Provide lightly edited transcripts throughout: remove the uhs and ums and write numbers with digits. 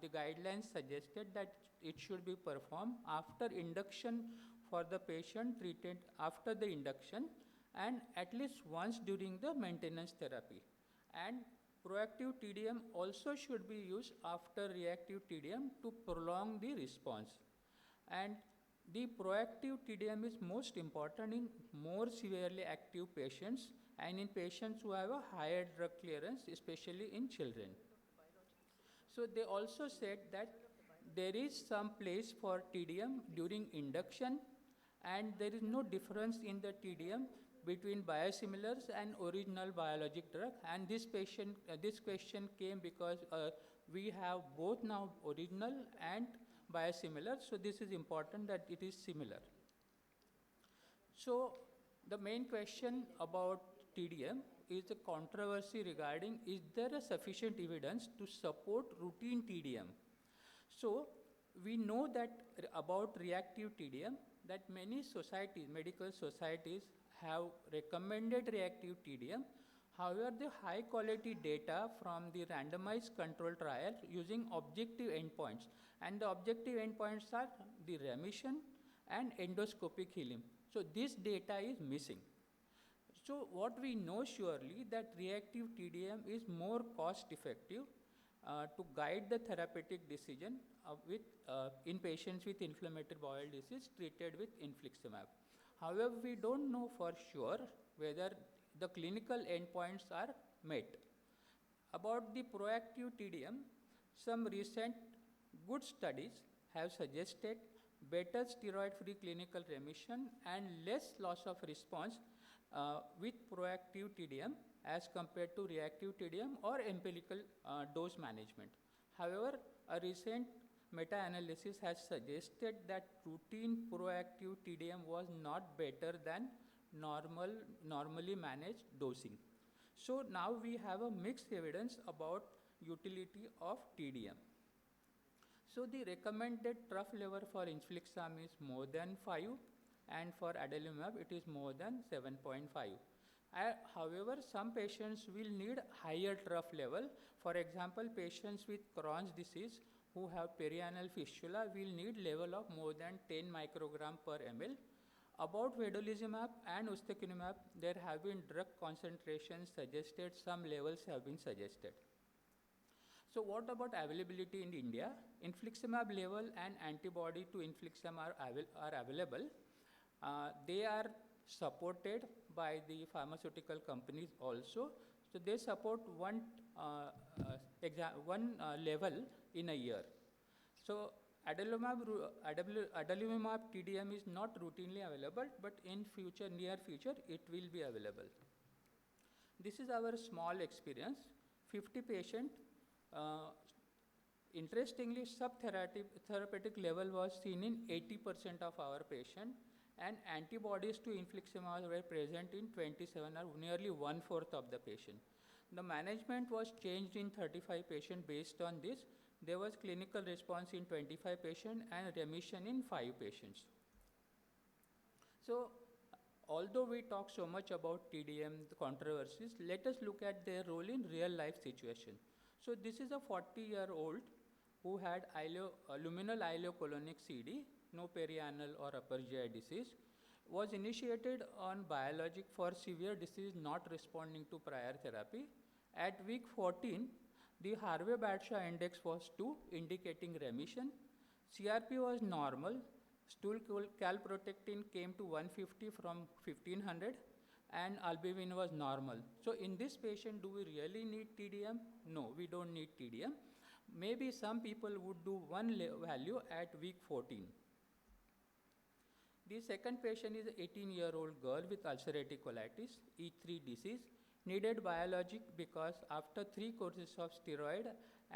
the guidelines suggested that it should be performed after induction for the patient treated after the induction and at least once during the maintenance therapy. And proactive TDM also should be used after reactive TDM to prolong the response. And the proactive TDM is most important in more severely active patients and in patients who have a higher drug clearance, especially in children. So they also said that there is some place for TDM during induction and there is no difference in the TDM between biosimilars and original biologic drug. And this question came because we have both now original and biosimilar, so this is important that it is similar. So the main question about TDM is the controversy regarding is there a sufficient evidence to support routine TDM. So we know that about reactive TDM that many societies, medical societies have recommended reactive TDM. However, the high quality data from the randomized control trial using objective endpoints, and the objective endpoints are the remission and endoscopic healing. So this data is missing. So what we know surely that reactive TDM is more cost effective to guide the therapeutic decision in patients with inflammatory bowel disease treated with infliximab. However, we don't know for sure whether the clinical endpoints are met. About the proactive TDM, some recent good studies have suggested better steroid-free clinical remission and less loss of response with proactive TDM as compared to reactive TDM or empirical dose management. However, a recent meta-analysis has suggested that routine proactive TDM was not better than normally managed dosing. So now we have a mixed evidence about utility of TDM. So the recommended trough level for infliximab is more than 5 and for adalimumab it is more than 7.5. However, some patients will need higher trough level. For example, patients with Crohn's disease who have perianal fistula will need level of more than 10 microgram per ml. About vedolizumab and ustekinumab, there have been drug concentrations suggested, some levels have been suggested. So what about availability in India? Infliximab level and antibody to infliximab are available. They are supported by the pharmaceutical companies also. So they support one level in a year. So adalimumab TDM is not routinely available, but in near future, it will be available. This is our small experience. 50 patients. Interestingly, subtherapeutic level was seen in 80% of our patients, and antibodies to infliximab were present in 27 or nearly 1/4 of the patient. The management was changed in 35 patients based on this. There was clinical response in 25 patients and remission in 5 patients. So, although we talk so much about TDM, the controversies, let us look at their role in real life situation. So, this is a 40-year-old who had luminal ileocolonic CD, no perianal or upper GI disease, was initiated on biologic for severe disease not responding to prior therapy. At week 14, the Harvey-Bradshaw index was 2, indicating remission. CRP was normal. Stool calprotectin came to 150 from 1500 and albumin was normal. So in this patient, do we really need TDM? No, we don't need TDM. Maybe some people would do one value at week 14. The second patient is an 18-year-old girl with ulcerative colitis, E3 disease, needed biologic because after 3 courses of steroid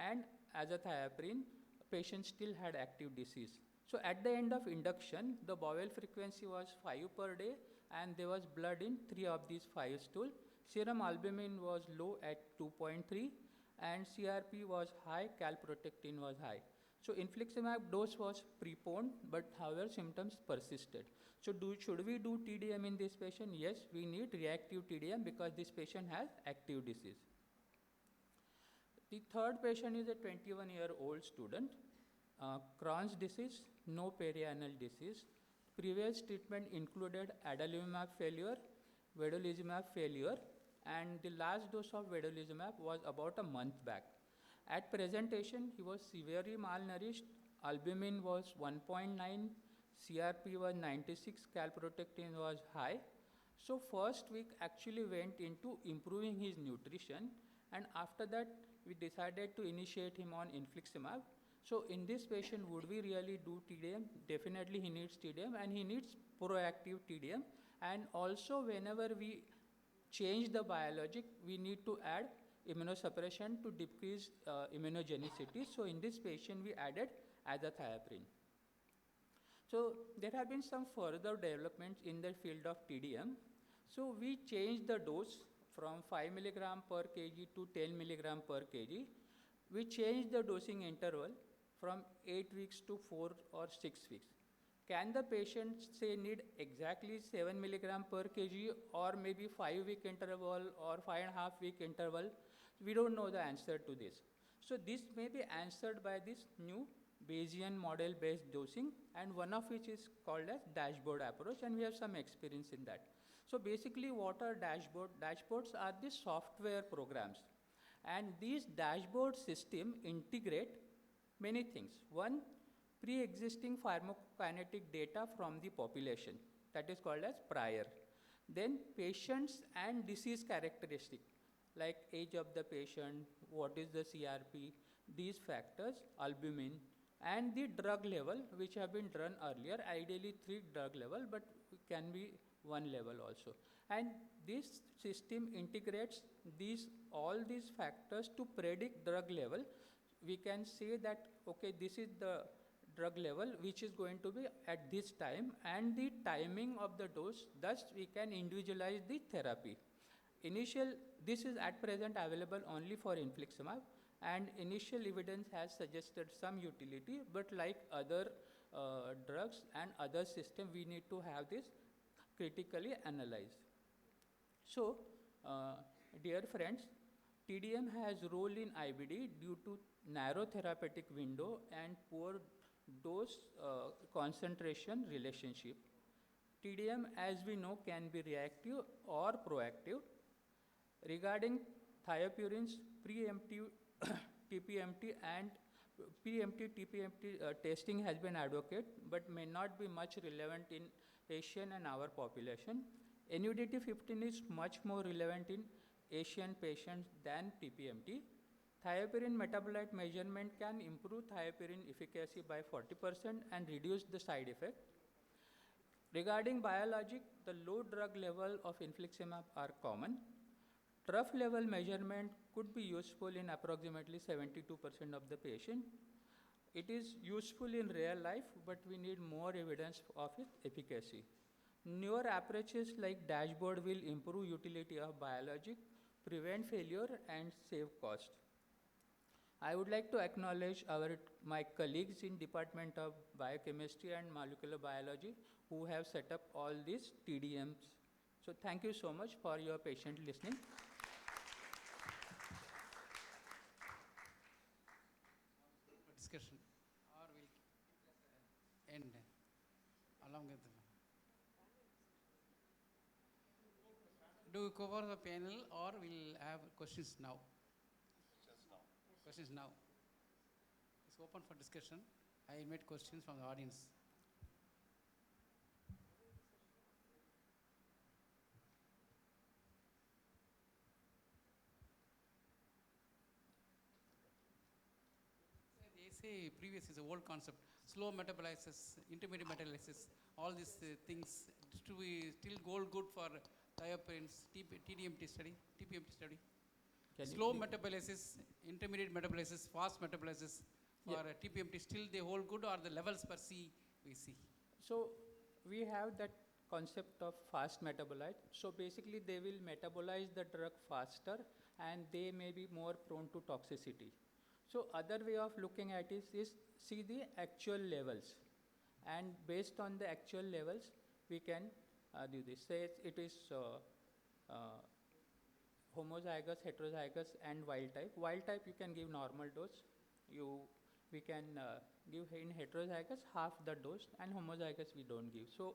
and azathioprine, patient still had active disease. So at the end of induction, the bowel frequency was 5 per day and there was blood in 3 of these 5 stools. Serum albumin was low at 2.3 and CRP was high, calprotectin was high. So infliximab dose was preponed, but however symptoms persisted. So should we do TDM in this patient? Yes, we need reactive TDM because this patient has active disease. The third patient is a 21-year-old student, Crohn's disease, no perianal disease. Previous treatment included adalimumab failure, vedolizumab failure, and the last dose of vedolizumab was about a month back. At presentation, he was severely malnourished. Albumin was 1.9, CRP was 96, calprotectin was high. So first week actually went into improving his nutrition, and after that we decided to initiate him on infliximab. So in this patient, would we really do TDM? Definitely he needs TDM, and he needs proactive TDM. And also whenever we change the biologic, we need to add immunosuppression to decrease immunogenicity. So in this patient, we added azathioprine. So there have been some further developments in the field of TDM. So we changed the dose from 5 milligram per kg to 10 milligram per kg. We changed the dosing interval from 8 weeks to 4 or 6 weeks. Can the patient say need exactly 7 milligram per kg or maybe 5-week interval or 5.5-week interval? We don't know the answer to this. So this may be answered by this new Bayesian model based dosing, and one of which is called as dashboard approach, and we have some experience in that. So basically what are dashboards? Dashboards are the software programs, and these dashboard system integrate many things. One, pre-existing pharmacokinetic data from the population, that is called as prior. Then patients and disease characteristic, like age of the patient, what is the CRP, these factors, albumin, and the drug level which have been done earlier, ideally 3 drug level, but can be 1 level also. And this system integrates all these factors to predict drug level. We can say that, okay, this is the drug level which is going to be at this time and the timing of the dose, thus we can individualize the therapy. This is at present available only for infliximab, and initial evidence has suggested some utility, but like other drugs and other systems, we need to have this critically analyzed. So, dear friends, TDM has role in IBD due to narrow therapeutic window and poor dose concentration relationship. TDM, as we know, can be reactive or proactive. Regarding thiopurines, preemptive TPMT and TPMT testing has been advocated, but may not be much relevant in Asian and our population. NUDT15 is much more relevant in Asian patients than TPMT. Thiopurine metabolite measurement can improve thiopurine efficacy by 40% and reduce the side effect. Regarding biologic, the low drug level of infliximab are common. Trough level measurement could be useful in approximately 72% of the patient. It is useful in real life, but we need more evidence of its efficacy. Newer approaches like dashboard will improve utility of biologic, prevent failure, and save cost. I would like to acknowledge my colleagues in Department of Biochemistry and Molecular Biology who have set up all these TDMs. So thank you so much for your patient listening. Discussion, or we'll end along with them. Do we cover the panel or we'll have questions now? Questions now. It's open for discussion. I invite questions from the audience. They say previous is a old concept. Slow metabolysis, intermediate metabolysis, all these things. Do we still hold good for thiopurines, TDMT study, TPMT study? Slow metabolysis, intermediate metabolysis, fast metabolysis for TPMT, still they hold good, or the levels per C we see? So we have that concept of fast metabolite. So basically they will metabolize the drug faster and they may be more prone to toxicity. So other way of looking at it is see the actual levels, and based on the actual levels we can do this. Say it is homozygous, heterozygous, and wild type. Wild type you can give normal dose. We can give in heterozygous half the dose, and homozygous we don't give. So